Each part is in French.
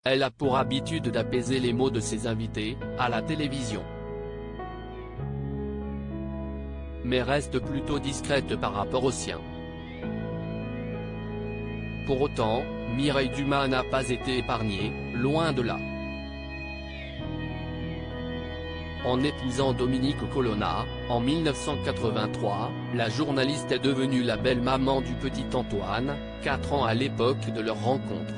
Elle a pour habitude d'apaiser les mots de ses invités, à la télévision. Mais reste plutôt discrète par rapport aux siens. Pour autant, Mireille Dumas n'a pas été épargnée, loin de là. En épousant Dominique Colonna, en 1983, la journaliste est devenue la belle-maman du petit Antoine, 4 ans à l'époque de leur rencontre.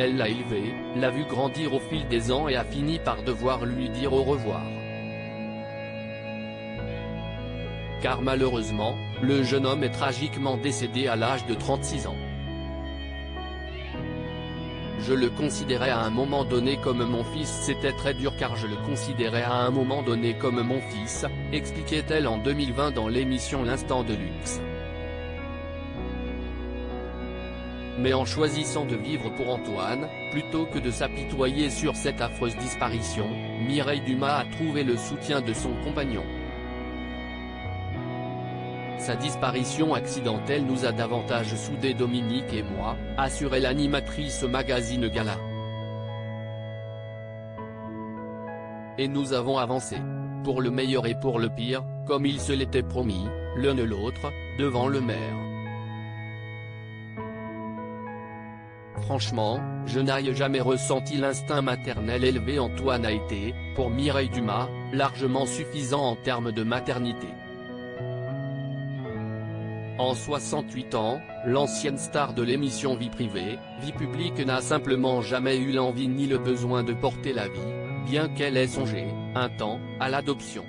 Elle l'a élevé, l'a vu grandir au fil des ans et a fini par devoir lui dire au revoir. Car malheureusement, le jeune homme est tragiquement décédé à l'âge de 36 ans. Je le considérais à un moment donné comme mon fils. C'était très dur car je le considérais à un moment donné comme mon fils, expliquait-elle en 2020 dans l'émission L'Instant de Luxe. Mais en choisissant de vivre pour Antoine, plutôt que de s'apitoyer sur cette affreuse disparition, Mireille Dumas a trouvé le soutien de son compagnon. Sa disparition accidentelle nous a davantage soudés, Dominique et moi, assurait l'animatrice au magazine Gala. Et nous avons avancé. Pour le meilleur et pour le pire, comme il se l'était promis, l'un et l'autre, devant le maire. Franchement, je n'ai jamais ressenti l'instinct maternel élevé. Antoine a été, pour Mireille Dumas, largement suffisant en termes de maternité. En 68 ans, l'ancienne star de l'émission Vie privée, Vie publique n'a simplement jamais eu l'envie ni le besoin de porter la vie, bien qu'elle ait songé, un temps, à l'adoption.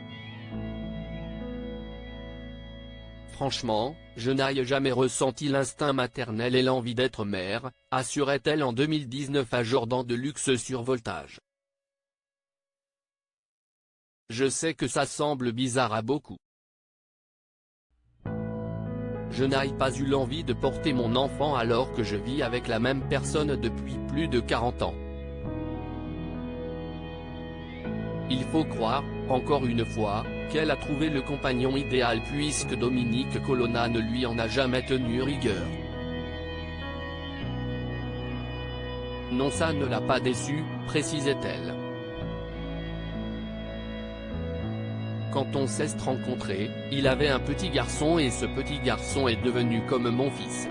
Franchement, je n'ai jamais ressenti l'instinct maternel et l'envie d'être mère, assurait-elle en 2019 à Jordan de Luxe sur Voltage. Je sais que ça semble bizarre à beaucoup. Je n'ai pas eu l'envie de porter mon enfant alors que je vis avec la même personne depuis plus de 40 ans. Il faut croire, encore une fois, qu'elle a trouvé le compagnon idéal puisque Dominique Colonna ne lui en a jamais tenu rigueur. Non, ça ne l'a pas déçue, précisait-elle. Quand on s'est rencontrés, il avait un petit garçon et ce petit garçon est devenu comme mon fils.